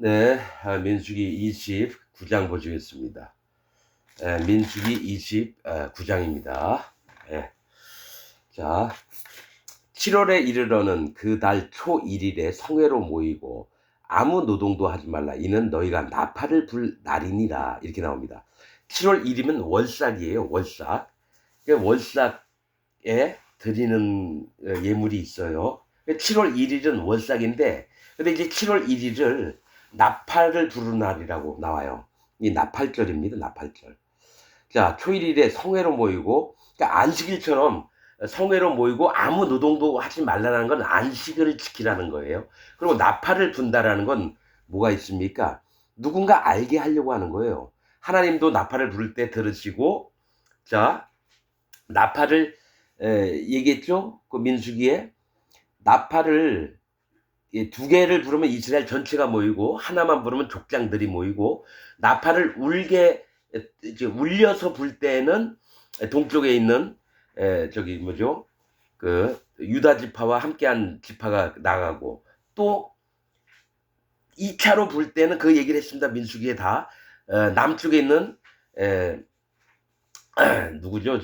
네, 민수기 29장 보시겠습니다. 민수기 29장입니다. 자, 7월에 이르러는 그 달 초 1일에 성회로 모이고 아무 노동도 하지 말라. 이는 너희가 나팔을 불 날이니라. 이렇게 나옵니다. 7월 1일이면 월삭이에요. 월삭. 월삭에 드리는 예물이 있어요. 7월 1일은 월삭인데, 근데 이제 7월 1일을 나팔을 부르는 날이라고 나와요. 이 나팔절입니다. 나팔절. 자, 초일일에 성회로 모이고, 그러니까 안식일처럼 성회로 모이고 아무 노동도 하지 말라는 건 안식을 지키라는 거예요. 그리고 나팔을 분다라는 건 뭐가 있습니까? 누군가 알게 하려고 하는 거예요. 하나님도 나팔을 부를 때 들으시고, 자, 나팔을 얘기했죠? 그 민수기에 나팔을 두 개를 부르면 이스라엘 전체가 모이고 하나만 부르면 족장들이 모이고, 나팔을 이제 울려서 불 때는 동쪽에 있는 저기 뭐죠? 그 유다 지파와 함께한 지파가 나가고, 또 2차로 불 때는 그 얘기를 했습니다. 민수기에 다 남쪽에 있는 누구죠?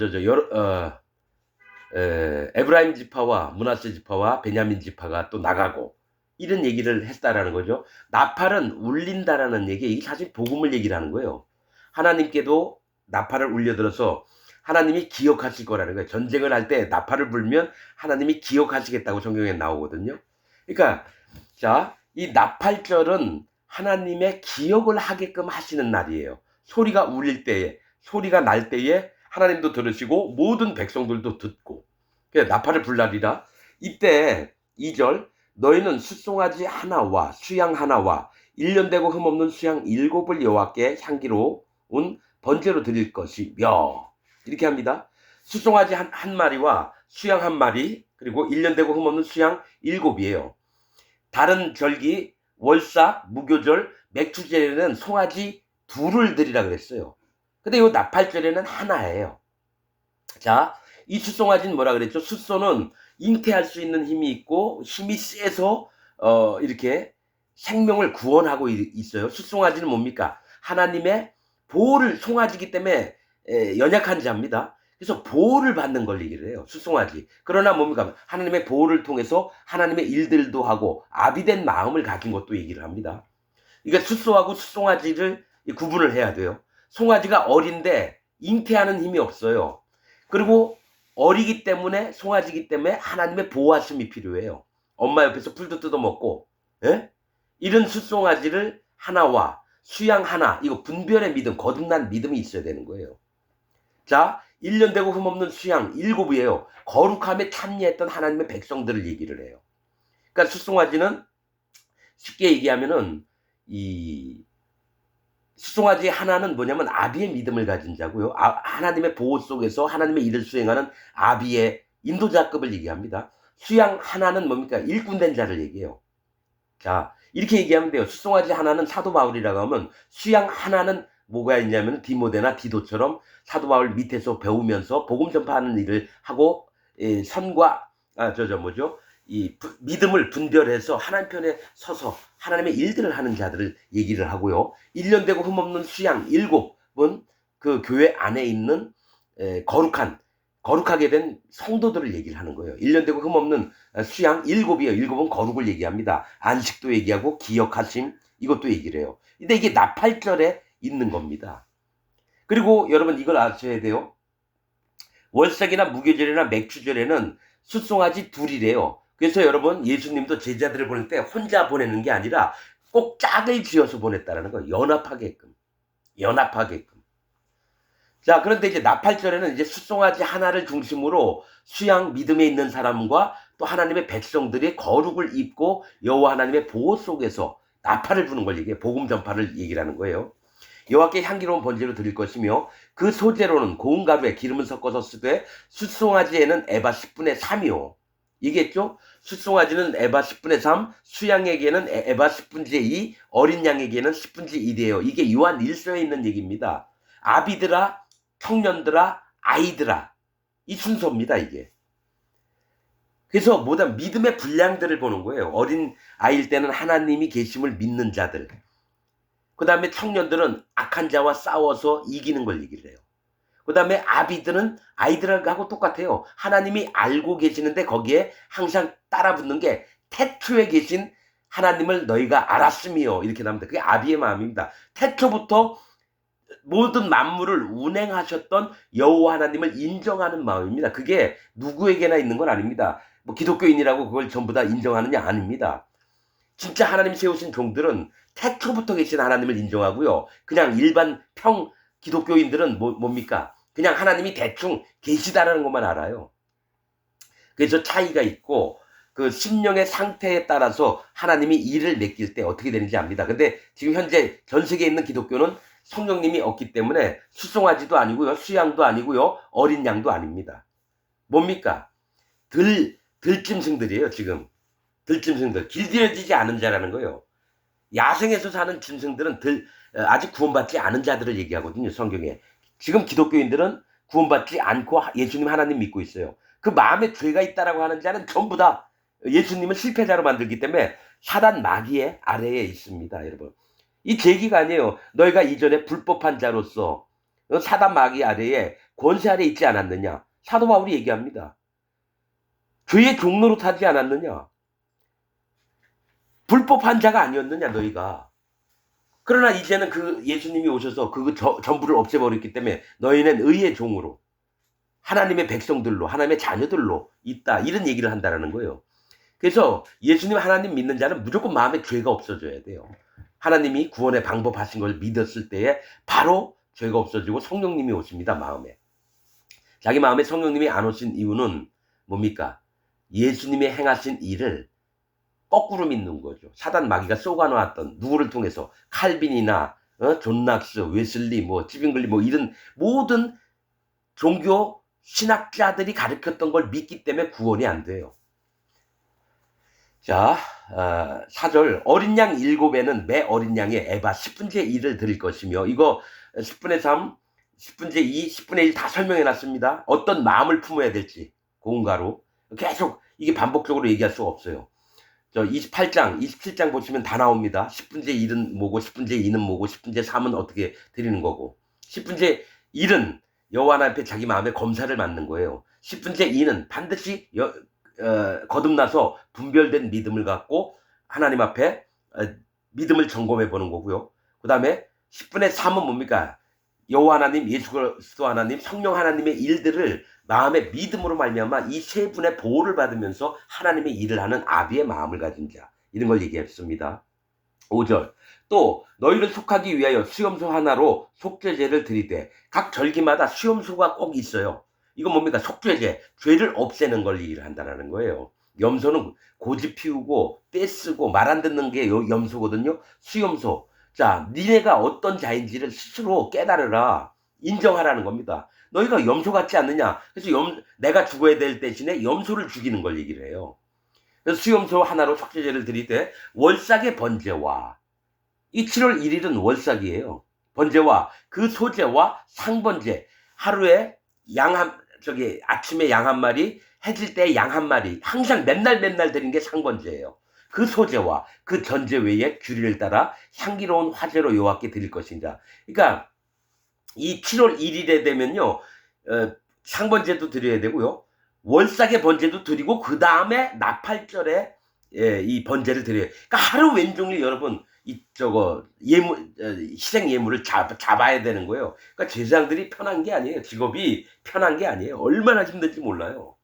에브라임 지파와 므낫세 지파와 베냐민 지파가 또 나가고, 이런 얘기를 했다라는 거죠. 나팔은 울린다라는 얘기, 이게 사실 복음을 얘기를 하는 거예요. 하나님께도 나팔을 울려들어서 하나님이 기억하실 거라는 거예요. 전쟁을 할 때 나팔을 불면 하나님이 기억하시겠다고 성경에 나오거든요. 그러니까 자, 이 나팔절은 하나님의 기억을 하게끔 하시는 날이에요. 소리가 울릴 때에, 소리가 날 때에 하나님도 들으시고 모든 백성들도 듣고, 나팔을 불날이라. 이때 2절, 너희는 숫송아지 하나와 수양 하나와 1년 되고 흠없는 수양 7을 여호와께 향기로운 번제로 드릴 것이며, 이렇게 합니다. 숫송아지 한 마리와 수양 한 마리, 그리고 1년 되고 흠없는 수양 7이에요. 다른 절기 월삭, 무교절, 맥주절에는 송아지 2를 드리라 그랬어요. 근데 이 나팔절에는 하나예요. 자, 이 숫송아지는 뭐라 그랬죠? 숫소는 잉태할 수 있는 힘이 있고 힘이 세서 이렇게 생명을 구원하고 있어요. 숫송아지는 뭡니까? 하나님의 보호를, 송아지기 때문에 연약한 자입니다. 그래서 보호를 받는 걸 얘기를 해요. 숫송아지. 그러나 뭡니까? 하나님의 보호를 통해서 하나님의 일들도 하고 아비된 마음을 가진 것도 얘기를 합니다. 그러니까 숫소하고 숫송아지를 구분을 해야 돼요. 송아지가 어린데 잉태하는 힘이 없어요. 그리고 어리기 때문에, 송아지기 때문에 하나님의 보호하심이 필요해요. 엄마 옆에서 풀도 뜯어먹고, 이런 숫송아지를 하나와 수양 하나, 이거 분별의 믿음, 거듭난 믿음이 있어야 되는 거예요. 자, 1년 되고 흠없는 수양 7이에요. 거룩함에 참여했던 하나님의 백성들을 얘기를 해요. 그러니까 숫송아지는 쉽게 얘기하면은, 이 숫송아지 하나는 뭐냐면 아비의 믿음을 가진 자고요. 하나님의 보호 속에서 하나님의 일을 수행하는 아비의 인도자급을 얘기합니다. 수양 하나는 뭡니까? 일꾼된 자를 얘기해요. 자, 이렇게 얘기하면 돼요. 숫송아지 하나는 사도 바울이라고 하면, 수양 하나는 뭐가 있냐면 디모데나 디도처럼 사도 바울 밑에서 배우면서 복음 전파하는 일을 하고, 선과 뭐죠? 이 믿음을 분별해서 하나님 편에 서서 하나님의 일들을 하는 자들을 얘기를 하고요. 1년 되고 흠없는 수양 7은 그 교회 안에 있는 거룩하게 된 성도들을 얘기를 하는 거예요. 1년 되고 흠없는 수양 7이에요. 7은 거룩을 얘기합니다. 안식도 얘기하고 기억하심, 이것도 얘기를 해요. 근데 이게 나팔절에 있는 겁니다. 그리고 여러분 이걸 아셔야 돼요. 월삭이나 무교절이나 맥주절에는 숫송아지 2이래요. 그래서 여러분, 예수님도 제자들을 보낼 때 혼자 보내는 게 아니라 꼭 짝을 지어서 보냈다라는 거예요. 연합하게끔. 자, 그런데 이제 나팔절에는 이제 숫송아지 하나를 중심으로 수양 믿음에 있는 사람과 또 하나님의 백성들이 거룩을 입고 여호와 하나님의 보호 속에서 나팔을 부는 걸 얘기해요. 복음 전파를 얘기를 하는 거예요. 여호와께 향기로운 번제로 드릴 것이며 그 소재로는 고운 가루에 기름을 섞어서 쓰되, 숫송아지에는 에바 10분의 3이요. 얘기했죠? 숫송아지는 에바 10분의 3, 수양에게는 에바 10분의 2, 어린 양에게는 10분의 1이에요. 이게 요한 1서에 있는 얘기입니다. 아비들아, 청년들아, 아이들아, 이 순서입니다, 이게. 그래서 믿음의 분량들을 보는 거예요. 어린 아이일 때는 하나님이 계심을 믿는 자들, 그 다음에 청년들은 악한 자와 싸워서 이기는 걸 얘기를 해요. 그 다음에 아비들은 아이들하고 똑같아요. 하나님이 알고 계시는데 거기에 항상 따라붙는 게 태초에 계신 하나님을 너희가 알았으며 이렇게 나옵니다. 그게 아비의 마음입니다. 태초부터 모든 만물을 운행하셨던 여호와 하나님을 인정하는 마음입니다. 그게 누구에게나 있는 건 아닙니다. 뭐 기독교인이라고 그걸 전부 다 인정하느냐 아닙니다. 진짜 하나님 세우신 종들은 태초부터 계신 하나님을 인정하고요. 그냥 일반 기독교인들은 뭡니까? 그냥 하나님이 대충 계시다라는 것만 알아요. 그래서 차이가 있고 그 심령의 상태에 따라서 하나님이 일을 맡길 때 어떻게 되는지 압니다. 근데 지금 현재 전 세계에 있는 기독교는 성령님이 없기 때문에 수송아지도 아니고요. 수양도 아니고요. 어린 양도 아닙니다. 뭡니까? 들짐승들이에요, 지금. 들짐승들. 길들여지지 않은 자라는 거예요. 야생에서 사는 짐승들은 아직 구원받지 않은 자들을 얘기하거든요, 성경에. 지금 기독교인들은 구원받지 않고 예수님 하나님 믿고 있어요. 그 마음에 죄가 있다라고 하는 자는 전부 다 예수님을 실패자로 만들기 때문에 사단 마귀의 아래에 있습니다, 여러분. 이 계기가 아니에요. 너희가 이전에 불법한 자로서 사단 마귀 아래에 권세 아래 있지 않았느냐. 사도 바울이 얘기합니다. 죄의 종로로 타지 않았느냐. 불법한 자가 아니었느냐 너희가. 그러나 이제는 그 예수님이 오셔서 그 전부를 없애버렸기 때문에 너희는 의의 종으로 하나님의 백성들로 하나님의 자녀들로 있다. 이런 얘기를 한다라는 거예요. 그래서 예수님 하나님 믿는 자는 무조건 마음에 죄가 없어져야 돼요. 하나님이 구원의 방법 하신 걸 믿었을 때에 바로 죄가 없어지고 성령님이 오십니다. 마음에. 자기 마음에 성령님이 안 오신 이유는 뭡니까? 예수님이 행하신 일을 거꾸로 믿는 거죠. 사단 마귀가 쏘아놓았던 누구를 통해서 칼빈이나 존 낙스, 웨슬리, 뭐 찌빙글리 뭐 이런 모든 종교 신학자들이 가르쳤던 걸 믿기 때문에 구원이 안 돼요. 자, 4절 어린 양 7에는 매 어린 양의 에바 10분의 1을 드릴 것이며 이거 10분의 3, 10분의 2, 10분의 1 다 설명해 놨습니다. 어떤 마음을 품어야 될지 고운가로 계속 이게 반복적으로 얘기할 수가 없어요. 저 28장, 27장 보시면 다 나옵니다. 10분의 1은 뭐고 10분의 2는 뭐고 10분의 3은 어떻게 드리는 거고 10분의 1은 여호와 하나님 앞에 자기 마음의 검사를 받는 거예요. 10분의 2는 반드시 거듭나서 분별된 믿음을 갖고 하나님 앞에 믿음을 점검해 보는 거고요. 그 다음에 10분의 3은 뭡니까? 여호와 하나님, 예수 그리스도 하나님, 성령 하나님의 일들을 마음의 믿음으로 말미암아 이 세 분의 보호를 받으면서 하나님의 일을 하는 아비의 마음을 가진 자. 이런 걸 얘기했습니다. 5절 또 너희를 속하기 위하여 수염소 하나로 속죄제를 드리되 각 절기마다 수염소가 꼭 있어요. 이건 뭡니까? 속죄제, 죄를 없애는 걸 얘기를 한다는 거예요. 염소는 고집 피우고 떼쓰고 말 안 듣는 게 염소거든요. 수염소. 자, 니네가 어떤 자인지를 스스로 깨달으라. 인정하라는 겁니다. 너희가 염소 같지 않느냐. 그래서 내가 죽어야 될 대신에 염소를 죽이는 걸 얘기를 해요. 그래서 수염소 하나로 속죄제를 드리되 월삭의 번제와 이 7월 1일은 월삭이에요. 번제와 그 소제와 상번제 하루에 아침에 양 한 마리 해질 때 양 한 마리 항상 맨날 드리는 게 상번제예요. 그 소제와 그 전제 외에 규례를 따라 향기로운 화제로 여호와께 드릴 것이니라. 그러니까 이 7월 1일에 되면요 상번제도 드려야 되고요 월삭의 번제도 드리고 그 다음에 나팔절에 이 번제를 드려요. 그러니까 하루 왼종일 여러분 희생 예물을 잡아야 되는 거예요. 그러니까 제사장들이 편한 게 아니에요. 직업이 편한 게 아니에요. 얼마나 힘든지 몰라요.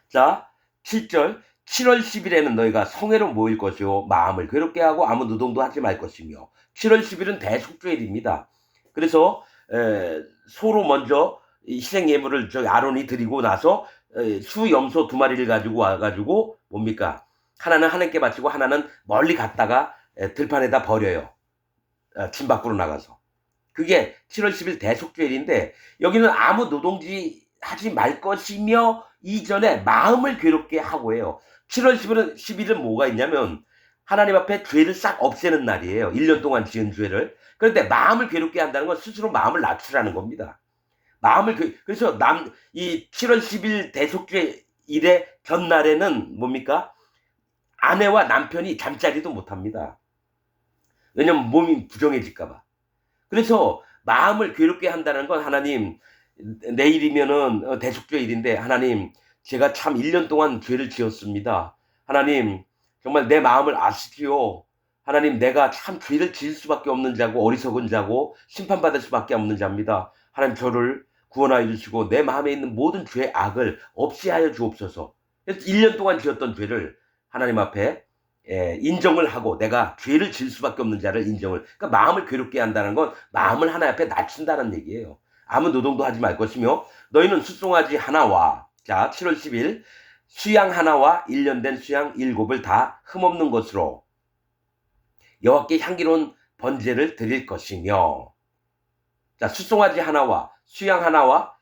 자, 7절 7월 10일에는 너희가 성회로 모일 것이요 마음을 괴롭게 하고 아무 노동도 하지 말 것이며 7월 10일은 대속죄일입니다. 그래서 소로 먼저 희생 예물을 아론이 드리고 나서 수염소 2마리를 가지고 와가지고 뭡니까? 하나는 하나님께 바치고 하나는 멀리 갔다가 들판에다 버려요. 진 밖으로 나가서. 그게 7월 10일 대속죄일인데 여기는 아무 노동지 하지 말 것이며 이전에 마음을 괴롭게 하고 해요. 7월 10일은 뭐가 있냐면 하나님 앞에 죄를 싹 없애는 날이에요. 1년 동안 지은 죄를. 그런데 마음을 괴롭게 한다는 건 스스로 마음을 낮추라는 겁니다. 그래서 이 7월 10일 대속죄일의 전날에는 뭡니까? 아내와 남편이 잠자리도 못합니다. 왜냐면 몸이 부정해질까 봐. 그래서 마음을 괴롭게 한다는 건 하나님 내일이면은 대속죄일인데 하나님 제가 참 1년 동안 죄를 지었습니다. 하나님 정말 내 마음을 아시지요. 하나님 내가 참 죄를 지을 수밖에 없는 자고 어리석은 자고 심판받을 수밖에 없는 자입니다. 하나님 저를 구원하여 주시고 내 마음에 있는 모든 죄 악을 없이 하여 주옵소서. 그래서 1년 동안 지었던 죄를 하나님 앞에 인정을 하고 내가 죄를 지을 수밖에 없는 자를 인정을, 그러니까 마음을 괴롭게 한다는 건 마음을 하나님 앞에 낮춘다는 얘기예요. 아무 노동도 하지 말 것이며 너희는 숫송아지 하나와, 자 7월 10일 수양 하나와 1년 된 수양 7을 다 흠없는 것으로 여호와께 향기로운 번제를 드릴 것이며, 자 숫송아지 하나와 수양 하나와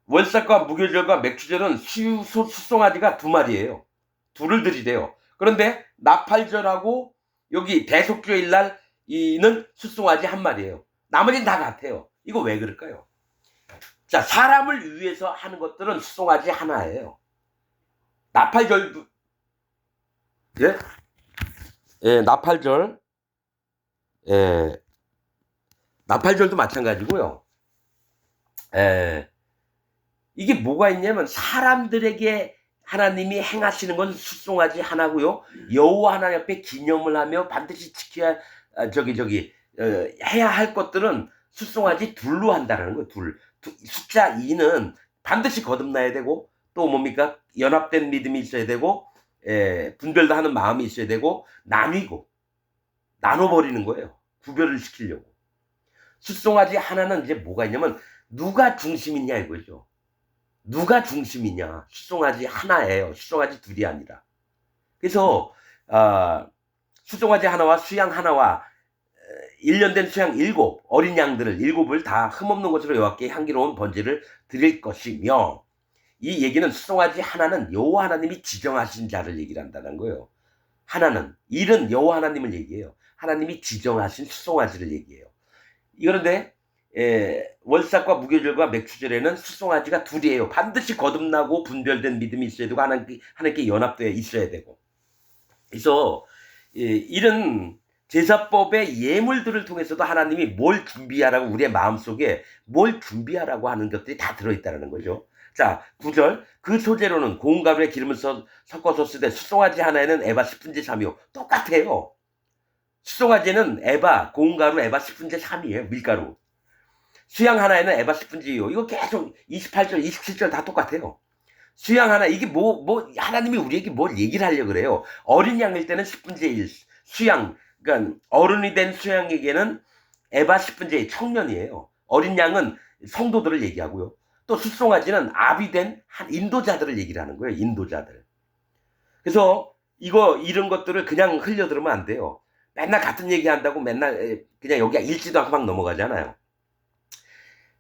월삭과 무교절과 맥주절은 숫송아지가 2마리예요. 둘을 드리래요. 그런데 나팔절하고 여기 대속죄일 날이는 숫송아지 1마리예요. 나머지는 다 같아요. 이거 왜 그럴까요? 자, 사람을 위해서 하는 것들은 숫송아지 하나예요. 나팔절도, 예? 예, 나팔절, 예, 나팔절도 마찬가지고요. 예, 이게 뭐가 있냐면 사람들에게 하나님이 행하시는 건 숫송아지 하나고요. 여호와 하나님 앞에 기념을 하며 반드시 지켜야 해야 할 것들은 숫송아지 둘로 한다는 거예요. 숫자 2는 반드시 거듭나야 되고 또 뭡니까? 연합된 믿음이 있어야 되고 분별도 하는 마음이 있어야 되고 나눠버리는 거예요. 구별을 시키려고. 숫송아지 하나는 이제 뭐가 있냐면 누가 중심이냐 이거죠. 누가 중심이냐. 숫송아지 하나예요. 숫송아지 둘이 아니라. 그래서 숫송아지 하나와 수양 하나와 1년 된 수양 7 어린 양들을 7을 다 흠없는 것으로 여호와께 향기로운 번제를 드릴 것이며, 이 얘기는 숫송아지 하나는 여호와 하나님이 지정하신 자를 얘기를 한다는 거예요. 하나는 일은 여호와 하나님을 얘기해요. 하나님이 지정하신 숫송아지를 얘기해요. 그런데 월삭과 무교절과 맥주절에는 숫송아지가 2이에요. 반드시 거듭나고 분별된 믿음이 있어야 되고 하나님께 연합되어 있어야 되고. 그래서 이런 제사법의 예물들을 통해서도 하나님이 뭘 준비하라고, 우리의 마음속에 뭘 준비하라고 하는 것들이 다 들어있다는 거죠. 자 9절 그 소재로는 고운 가루에 기름을 섞어서 쓰되 숫송아지 하나에는 에바 10분의 3이요. 똑같아요. 숫송아지는 에바, 고운 가루 에바 10분의 3이에요. 밀가루. 수양 하나에는 에바 10분의 2요. 이거 계속 28절, 27절 다 똑같아요. 수양 하나, 이게 하나님이 우리에게 뭘 얘기를 하려고 그래요. 어린 양일 때는 10분의 1, 수양, 그러니까 어른이 된 수양에게는 에바 10분의 1, 청년이에요. 어린 양은 성도들을 얘기하고요. 또 숫송아지는 아비된 한 인도자들을 얘기를 하는 거예요. 인도자들. 그래서 이런 것들을 그냥 흘려들으면 안 돼요. 맨날 같은 얘기 한다고 맨날 그냥 여기 읽지도 않고 막 넘어가잖아요.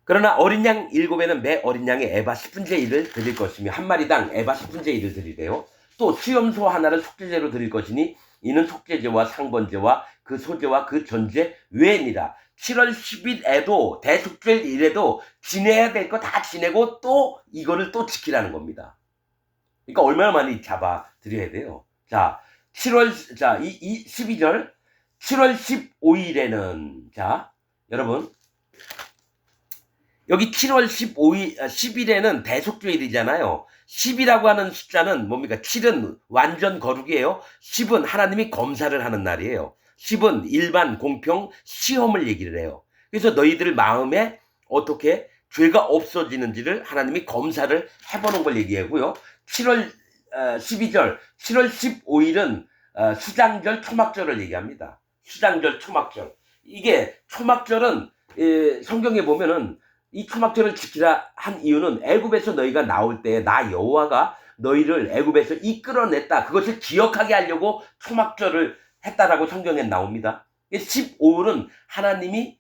그러나 어린 양 7에는 매 어린 양의 에바 10분의 1을 드릴 것이며 한 마리당 에바 10분의 1을 드리래요. 또 수염소 하나를 속죄제로 드릴 것이니 이는 속죄제와 상번제와 그 소제와 그 전제 외니라. 7월 10일에도 대속죄일에도 지내야 될 거 다 지내고 또 이거를 또 지키라는 겁니다. 그러니까 얼마나 많이 잡아 드려야 돼요. 자 12절 7월 15일에는 자 여러분 여기 7월 15일, 10일에는 대속죄일이잖아요. 10이라고 하는 숫자는 뭡니까? 7은 완전 거룩이에요. 10은 하나님이 검사를 하는 날이에요. 10은 일반 공평 시험을 얘기를 해요. 그래서 너희들 마음에 어떻게 죄가 없어지는지를 하나님이 검사를 해보는 걸 얘기하고요. 12절, 7월 15일은 수장절, 초막절을 얘기합니다. 수장절, 초막절. 이게 초막절은 성경에 보면은 이 초막절을 지키라 한 이유는 애굽에서 너희가 나올 때 나 여호와가 너희를 애굽에서 이끌어냈다. 그것을 기억하게 하려고 초막절을 했다라고 성경에 나옵니다. 15일은 하나님이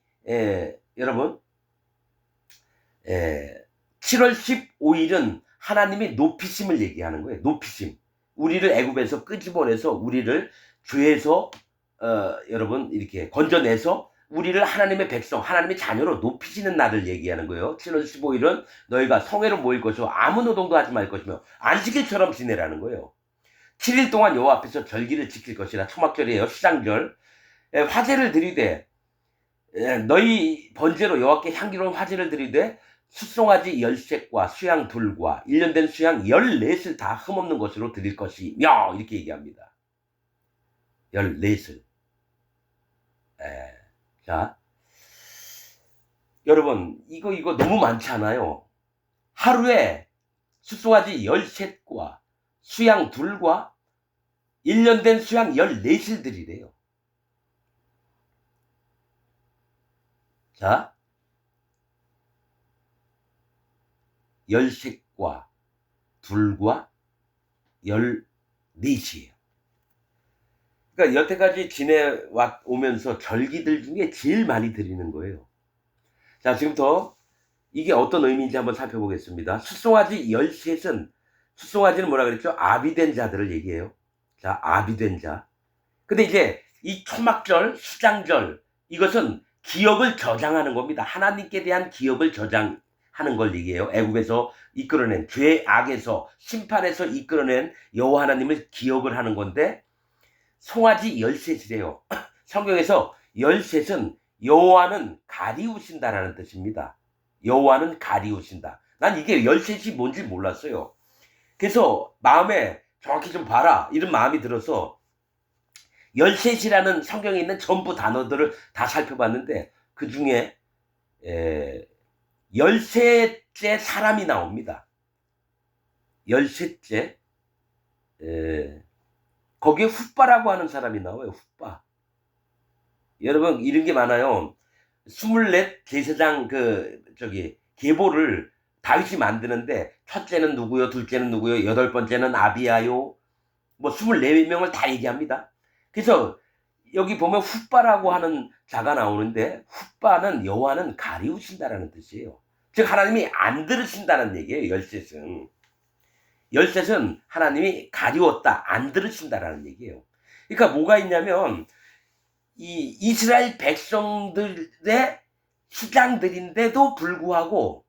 여러분 7월 15일은 하나님의 높이심을 얘기하는 거예요. 높이심. 우리를 애굽에서 끄집어내서 우리를 죄에서 여러분 이렇게 건져내서 우리를 하나님의 백성, 하나님의 자녀로 높이시는 날을 얘기하는 거예요. 7월 15일은 너희가 성회로 모일 것이고 아무 노동도 하지 말 것이며 안식일처럼 지내라는 거예요. 7일 동안 여호와 앞에서 절기를 지킬 것이라. 초막절이에요. 수장절. 화제를 드리되 너희 번제로 여호와께 향기로운 화제를 드리되 숫송아지 10셋과 수양 둘과 1년 된 수양 14을 다 흠없는 것으로 드릴 것이며 이렇게 얘기합니다. 14을. 자, 여러분 이거 너무 많지 않아요? 하루에 숫송아지 13과 수양 둘과 1년 된 수양 14을 드리래요. 자, 13과 둘과 14이에요. 그러니까 여태까지 지내오면서 절기들 중에 제일 많이 드리는 거예요. 자, 지금부터 이게 어떤 의미인지 한번 살펴보겠습니다. 숫송아지 13은, 숫송아지는 뭐라 그랬죠? 아비된 자들을 얘기해요. 자, 아비된 자. 근데 이제 이 초막절, 수장절, 이것은 기업을 저장하는 겁니다. 하나님께 대한 기업을 저장하는 걸 얘기해요. 애굽에서 이끌어낸, 죄악에서, 심판에서 이끌어낸 여호와 하나님을 기업을 하는 건데, 송아지 13이래요. 성경에서 13은 여호와는 가리우신다라는 뜻입니다. 여호와는 가리우신다. 난 이게 13이 뭔지 몰랐어요. 그래서 마음에 정확히 좀 봐라 이런 마음이 들어서 13이라는 성경에 있는 전부 단어들을 다 살펴봤는데 그 중에 13째 사람이 나옵니다. 13째 거기에 훗바라고 하는 사람이 나와요. 훗바. 여러분 이런 게 많아요. 24 제사장 계보를 다윗이 만드는데 첫째는 누구요, 둘째는 누구요, 여덟 번째는 아비야요, 뭐 24명을 다 얘기합니다. 그래서 여기 보면 훗바라고 하는 자가 나오는데 훗바는 여호와는 가리우신다라는 뜻이에요. 즉 하나님이 안 들으신다는 얘기예요. 열셋은 하나님이 가리웠다, 안 들으신다라는 얘기예요. 그러니까 뭐가 있냐면 이 이스라엘 백성들의 수장들인데도 불구하고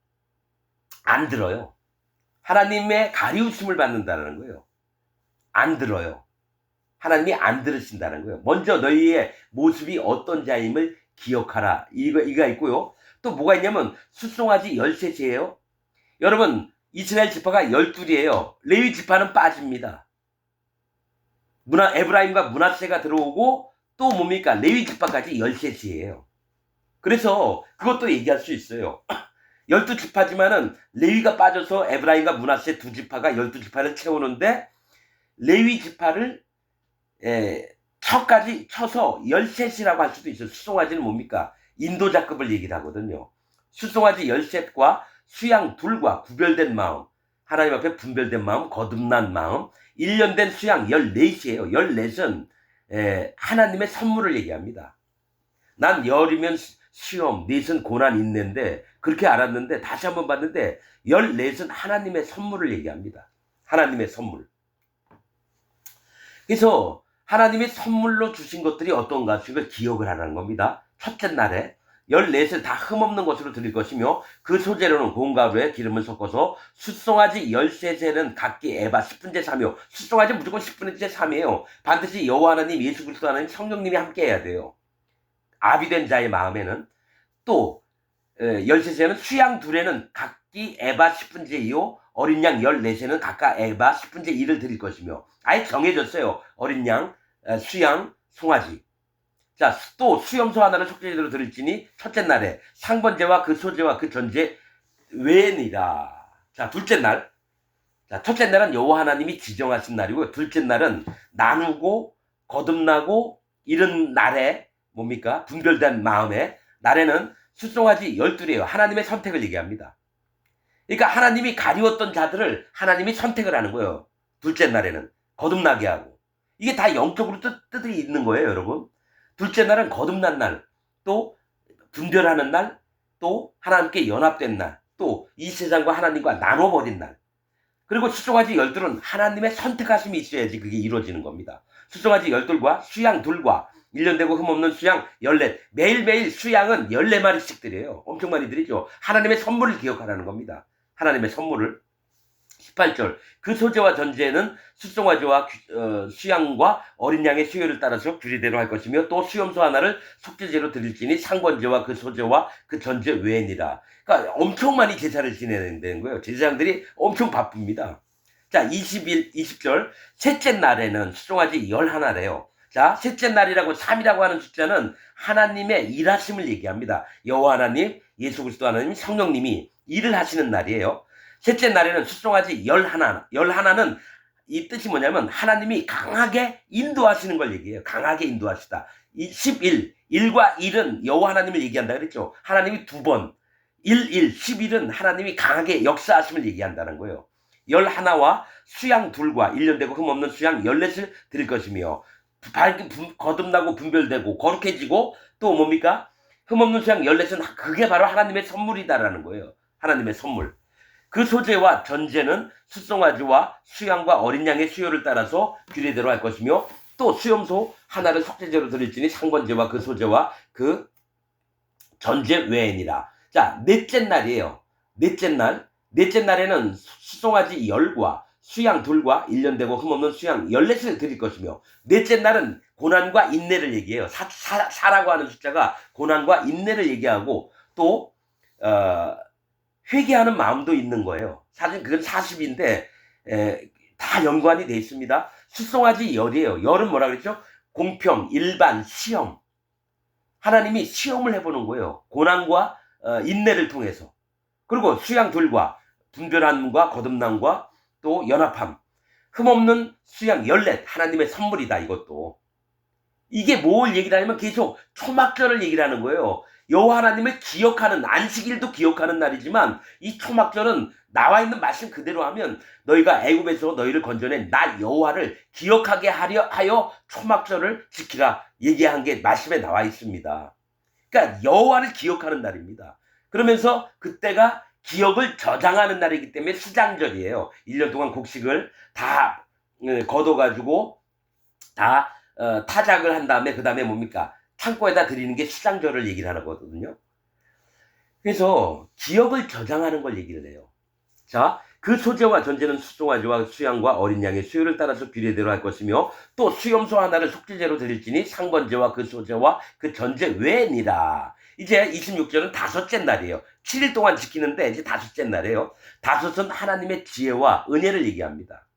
안 들어요. 하나님의 가리우심을 받는다는 거예요. 안 들어요. 하나님이 안 들으신다는 거예요. 먼저 너희의 모습이 어떤 자임을 기억하라. 이가 있고요. 또 뭐가 있냐면 숫송아지 13이에요. 여러분 이스라엘 지파가 12이에요. 레위 지파는 빠집니다. 에브라임과 므낫세가 들어오고 또 뭡니까? 레위 지파까지 13이에요. 그래서 그것도 얘기할 수 있어요. 12지파지만은 레위가 빠져서 에브라임과 므낫세 두 지파가 12지파를 채우는데 레위 지파를 처까지 쳐서 13이라고 할 수도 있어요. 숫송아지는 뭡니까? 인도자급을 얘기를 하거든요. 숫송아지 13과 수양 둘과 구별된 마음, 하나님 앞에 분별된 마음, 거듭난 마음, 1년 된 수양 14이에요. 14은 하나님의 선물을 얘기합니다. 난 열이면 시험, 넷은 고난 있는데 그렇게 알았는데 다시 한번 봤는데 14은 하나님의 선물을 얘기합니다. 하나님의 선물. 그래서 하나님의 선물로 주신 것들이 어떤가 그걸 기억을 하라는 겁니다. 첫째 날에 14을 다 흠없는 것으로 드릴 것이며 그 소재로는 고운가루에 기름을 섞어서 숫송아지 13셀은 각기 에바 10분의 3이요. 숫송아지 무조건 10분의 3이에요. 반드시 여호와 하나님, 예수 그리스도 하나님, 성령님이 함께 해야 돼요. 아비된 자의 마음에는. 또 13셀은 수양 둘에는 각기 에바 10분의 2요. 어린 양 14셀은 각각 에바 10분의 1을 드릴 것이며 아예 정해졌어요. 어린 양, 수양, 송아지. 자, 또 수염소 하나를 속죄제로 드릴지니 첫째 날에 상번제와 그 소제와 그 전제 외니라. 자, 둘째 날. 자, 첫째 날은 여호와 하나님이 지정하신 날이고 둘째 날은 나누고 거듭나고 이런 날에 뭡니까? 분별된 마음에 날에는 숫송아지 12이에요. 하나님의 선택을 얘기합니다. 그러니까 하나님이 가리웠던 자들을 하나님이 선택을 하는 거예요. 둘째 날에는 거듭나게 하고. 이게 다 영적으로 뜻이 있는 거예요, 여러분. 둘째 날은 거듭난 날, 또 분별하는 날, 또 하나님께 연합된 날, 또 이 세상과 하나님과 나눠버린 날. 그리고 숫송아지 12은 하나님의 선택하심이 있어야지 그게 이루어지는 겁니다. 숫송아지 12과 수양 2과 1년 되고 흠없는 수양 14. 매일매일 수양은 14마리씩 드려요. 엄청 많이 드리죠. 하나님의 선물을 기억하라는 겁니다. 하나님의 선물을. 18절 그 소재와 전제는 숫송아지와 수양과 어린 양의 수요를 따라서 규례대로 할 것이며 또 수염소 하나를 속죄제로 드릴지니 상번제와 그 소재와 그 전제 외니라. 그러니까 엄청 많이 제사를 지내는 거예요. 제사장들이 엄청 바쁩니다. 자, 20절 셋째 날에는 숫송아지 11래요. 자, 셋째 날이라고 3이라고 하는 숫자는 하나님의 일하심을 얘기합니다. 여호와 하나님, 예수 그리스도 하나님, 성령님이 일을 하시는 날이에요. 셋째 날에는 숫송아지 11는 이 뜻이 뭐냐면 하나님이 강하게 인도하시는 걸 얘기해요. 강하게 인도하시다. 1과 1은 여호와 하나님을 얘기한다 그랬죠. 하나님이 2번 11은 하나님이 강하게 역사하심을 얘기한다는 거예요. 11와 수양 2과 1년되고 흠없는 수양 14을 드릴 것이며 거듭나고 분별되고 거룩해지고 또 뭡니까? 흠없는 수양 14은 그게 바로 하나님의 선물이다라는 거예요. 하나님의 선물. 그 소재와 전제는 숫송아지와 수양과 어린 양의 수요를 따라서 규례대로 할 것이며 또 수염소 하나를 속죄제로 드릴지니 상번제와 그 소재와 그 전제 외에니라. 자, 넷째 날이에요. 넷째 날에는 숫송아지 10과 수양 2과 1년 되고 흠없는 수양 14을 드릴 것이며 넷째 날은 고난과 인내를 얘기해요. 사라고 하는 숫자가 고난과 인내를 얘기하고 또 회개하는 마음도 있는 거예요. 사실 그건 40인데 다 연관이 돼 있습니다. 숫송아지 열이에요. 열은 뭐라 그랬죠? 공평, 일반, 시험. 하나님이 시험을 해보는 거예요. 고난과 인내를 통해서. 그리고 수양 2과 분별함과 거듭남과 또 연합함. 흠없는 수양 14 하나님의 선물이다 이것도. 이게 뭘 얘기를 하냐면 계속 초막절을 얘기를 하는 거예요. 여호와 하나님을 기억하는 안식일도 기억하는 날이지만 이 초막절은 나와 있는 말씀 그대로 하면 너희가 애굽에서 너희를 건져낸 나 여호와를 기억하게 하여 초막절을 지키라 얘기한 게 말씀에 나와 있습니다. 그러니까 여호와를 기억하는 날입니다. 그러면서 그때가 기억을 저장하는 날이기 때문에 수장절이에요. 1년 동안 곡식을 다 걷어가지고 다 타작을 한 다음에 그 다음에 뭡니까? 창고에다 드리는 게 수장절을 얘기를 하는 거거든요. 그래서 기억을 저장하는 걸 얘기를 해요. 자, 그 소재와 전제는 숫송아지와 수양과 어린 양의 수요를 따라서 규례대로 할 것이며 또 수염소 하나를 속죄제로 드릴지니 상번제와 그 소재와 그 전제 외니라. 이제 26절은 다섯째 날이에요. 7일 동안 지키는데 이제 다섯째 날이에요. 다섯은 하나님의 지혜와 은혜를 얘기합니다.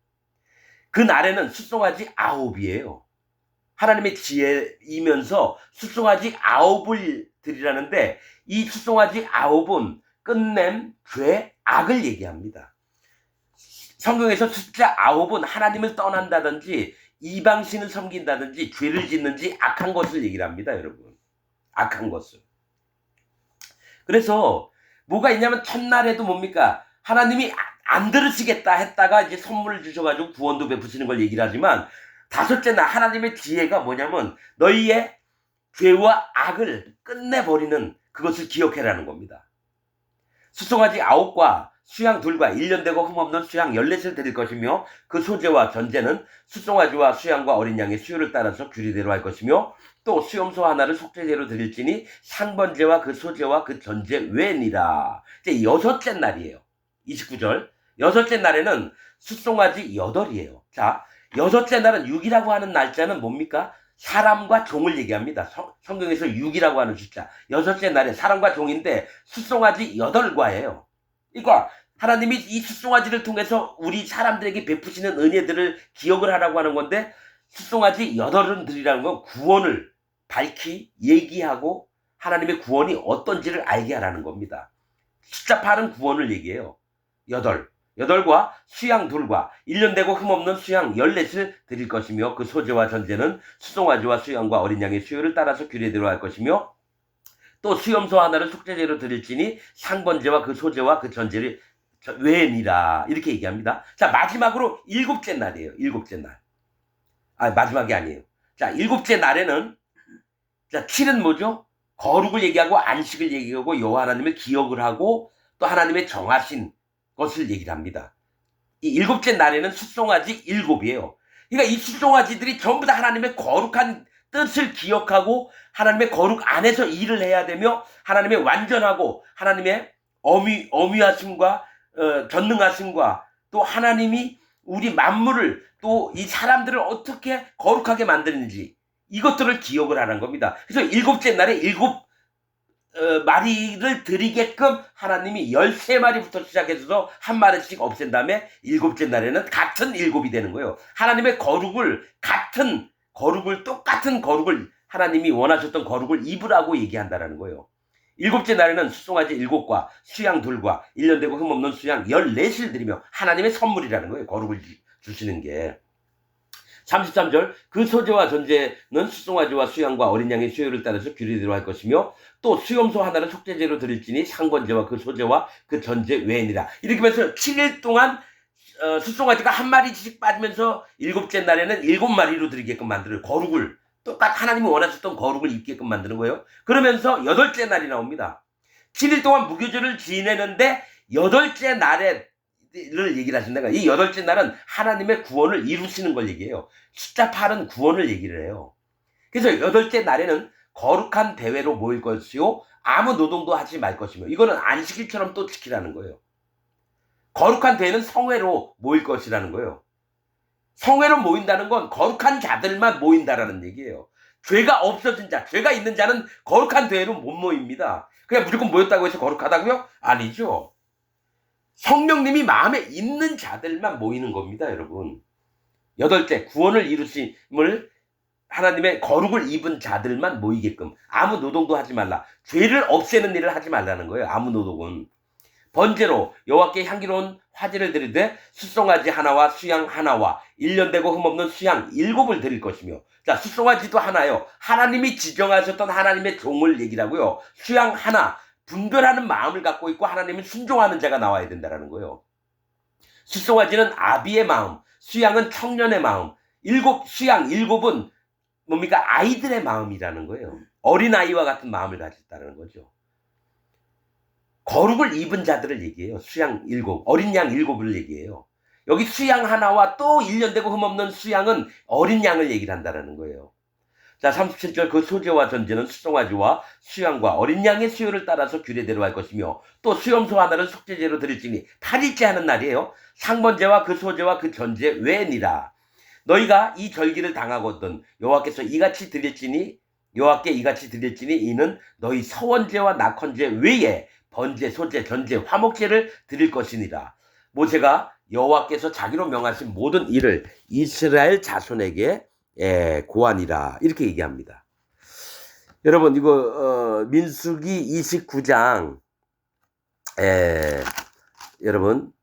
그 날에는 숫송아지 9이에요. 하나님의 지혜이면서 숫송아지 9을 드리라는데 이 숫송아지 9은 끝냄, 죄, 악을 얘기합니다. 성경에서 숫자 9은 하나님을 떠난다든지 이방신을 섬긴다든지 죄를 짓는지 악한 것을 얘기를 합니다. 여러분. 악한 것을. 그래서 뭐가 있냐면 첫날에도 뭡니까? 하나님이 안 들으시겠다 했다가 이제 선물을 주셔가지고 구원도 베푸시는 걸 얘기를 하지만 다섯째 날 하나님의 지혜가 뭐냐면 너희의 죄와 악을 끝내버리는 그것을 기억해라는 겁니다. 숫송아지 9과 수양 2과 1년 되고 흠없는 수양 14을 드릴 것이며 그 소재와 전제는 숫송아지와 수양과 어린 양의 수요를 따라서 규례대로 할 것이며 또 수염소 하나를 속죄제로 드릴지니 상번제와 그 소재와 그 전제 외니라. 이제 여섯째 날이에요. 29절 여섯째 날에는 숫송아지 8이에요. 자, 여섯째 날은 6이라고 하는 날짜는 뭡니까? 사람과 종을 얘기합니다. 성경에서 6이라고 하는 숫자. 여섯째 날에 사람과 종인데 숫송아지 8과예요. 그러니까 하나님이 이 숫송아지를 통해서 우리 사람들에게 베푸시는 은혜들을 기억을 하라고 하는 건데 숫송아지 8은 드리라는 건 구원을 밝히 얘기하고 하나님의 구원이 어떤지를 알게 하라는 겁니다. 숫자 8은 구원을 얘기해요. 8과 수양 2과 1년 되고 흠없는 수양 14을 드릴 것이며 그 소재와 전제는 숫송아지와 수양과 어린 양의 수요를 따라서 규례대로 할 것이며 또 수염소 하나를 속죄제로 드릴지니 상번제와 그 소재와 그 전제를 외니라 이렇게 얘기합니다. 자, 마지막으로 7째 날이에요. 7째 날. 마지막이 아니에요. 자, 7째 날에는 자, 7은 뭐죠? 거룩을 얘기하고 안식을 얘기하고 여호와 하나님을 기억을 하고 또 하나님의 정하신 것을 얘기를 합니다. 이 7째 날에는 숫송아지 7이에요. 그러니까 이 숫송아지들이 전부 다 하나님의 거룩한 뜻을 기억하고 하나님의 거룩 안에서 일을 해야 되며 하나님의 완전하고 하나님의 어미하심과 전능하심과 또 하나님이 우리 만물을 또 이 사람들을 어떻게 거룩하게 만드는지 이것들을 기억을 하는 겁니다. 그래서 일곱째 날에 일곱 마리를 드리게끔 하나님이 13마리부터 시작해서 한 마리씩 없앤 다음에 일곱째 날에는 같은 일곱이 되는 거예요. 하나님의 거룩을 똑같은 거룩을 하나님이 원하셨던 거룩을 입으라고 얘기한다라는 거예요. 일곱째 날에는 수송아지 7과 수양 2과 1년 되고 흠없는 수양 14실 드리며 하나님의 선물이라는 거예요. 거룩을 주시는 게. 33절 그 소재와 전제는 수송아지와 수양과 어린 양의 수요를 따라서 규례대로 할 것이며 또 수염소 하나를 속죄제로 드릴지니 상번제와 그 소재와 그 전제 외니라. 이렇게 하면서 7일 동안 수송아지가 한 마리씩 빠지면서 일곱째 날에는 7마리로 드리게끔 만드는 거룩을 하나님이 원하셨던 거룩을 입게끔 만드는 거예요. 그러면서 8째 날이 나옵니다. 7일 동안 무교절을 지내는데 8째 날에 를 얘기를 하신다. 이 8째 날은 하나님의 구원을 이루시는 걸 얘기해요. 숫자 8은 구원을 얘기를 해요. 그래서 8째 날에는 거룩한 대회로 모일 것이요 아무 노동도 하지 말 것이며 이거는 안식일처럼 또 지키라는 거예요. 거룩한 대회는 성회로 모일 것이라는 거예요. 성회로 모인다는 건 거룩한 자들만 모인다라는 얘기예요. 죄가 없어진 자, 죄가 있는 자는 거룩한 대회로 못 모입니다. 그냥 무조건 모였다고 해서 거룩하다고요? 아니죠. 성령님이 마음에 있는 자들만 모이는 겁니다, 여러분. 8째, 구원을 이루심을 하나님의 거룩을 입은 자들만 모이게끔 아무 노동도 하지 말라. 죄를 없애는 일을 하지 말라는 거예요, 아무 노동은. 번제로 여호와께 향기로운 화제를 드리되 숫송아지 하나와 수양 하나와 1년 되고 흠없는 수양 7을 드릴 것이며. 자, 숫송아지도 하나요. 하나님이 지정하셨던 하나님의 종을 얘기라고요. 수양 하나. 분별하는 마음을 갖고 있고 하나님을 순종하는 자가 나와야 된다는 거예요. 숫송아지는 아비의 마음, 수양은 청년의 마음, 수양 7은 뭡니까? 아이들의 마음이라는 거예요. 어린아이와 같은 마음을 가졌다는 거죠. 거룩을 입은 자들을 얘기해요. 수양 7, 어린 양 7을 얘기해요. 여기 수양 하나와 또 1년 되고 흠없는 수양은 어린 양을 얘기를 한다는 거예요. 자, 37절 그 소재와 전제는 수송아지와 수양과 어린 양의 수요를 따라서 규례대로 할 것이며 또 수염소 하나를 속죄제로 드릴지니 8일째 하는 날이에요. 상번제와 그 소재와 그 전제 외니라. 너희가 이 절기를 당하거든 여호와께 이같이 드릴지니 이는 너희 서원제와 낙헌제 외에 번제, 소제, 전제, 화목제를 드릴 것이니라. 모세가 여호와께서 자기로 명하신 모든 일을 이스라엘 자손에게 고하니라 이렇게 얘기합니다. 여러분 이거 민수기 29장 여러분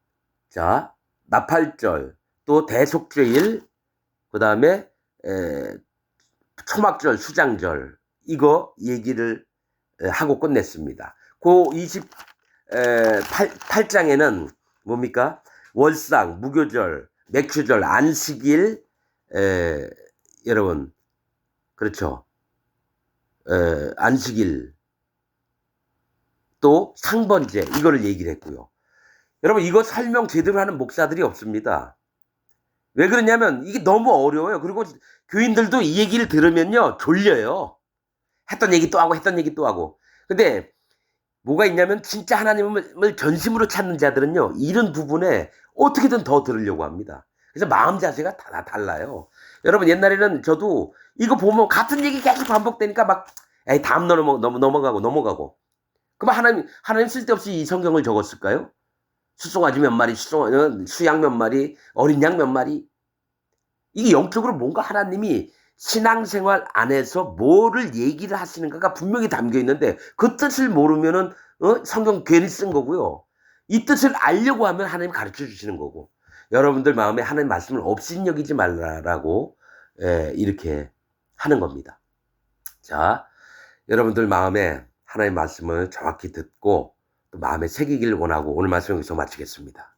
자 나팔절 또 대속죄일 그 다음에 초막절 수장절 이거 얘기를 하고 끝냈습니다. 그 28장에는 뭡니까? 월상, 무교절, 맥주절, 안식일 여러분 그렇죠. 안식일 또 상번제 이거를 얘기를 했고요. 여러분 이거 설명 제대로 하는 목사들이 없습니다. 왜 그러냐면 이게 너무 어려워요. 그리고 교인들도 이 얘기를 들으면요 졸려요. 했던 얘기 또 하고 했던 얘기 또 하고. 근데 뭐가 있냐면 진짜 하나님을 전심으로 찾는 자들은요 이런 부분에 어떻게든 더 들으려고 합니다. 그래서 마음 자세가 다 달라요. 여러분 옛날에는 저도 이거 보면 같은 얘기 계속 반복되니까 막 에이 다음 넘어가고 그럼 하나님 쓸데없이 이 성경을 적었을까요? 수송아지 몇 마리, 수양 몇 마리, 어린 양 몇 마리. 이게 영적으로 뭔가 하나님이 신앙생활 안에서 뭐를 얘기를 하시는가가 분명히 담겨 있는데 그 뜻을 모르면은 성경 괜히 쓴 거고요. 이 뜻을 알려고 하면 하나님 가르쳐 주시는 거고. 여러분들 마음에 하나님 말씀을 업신여기지 말라라고 이렇게 하는 겁니다. 자, 여러분들 마음에 하나님 말씀을 정확히 듣고 또 마음에 새기기를 원하고 오늘 말씀 여기서 마치겠습니다.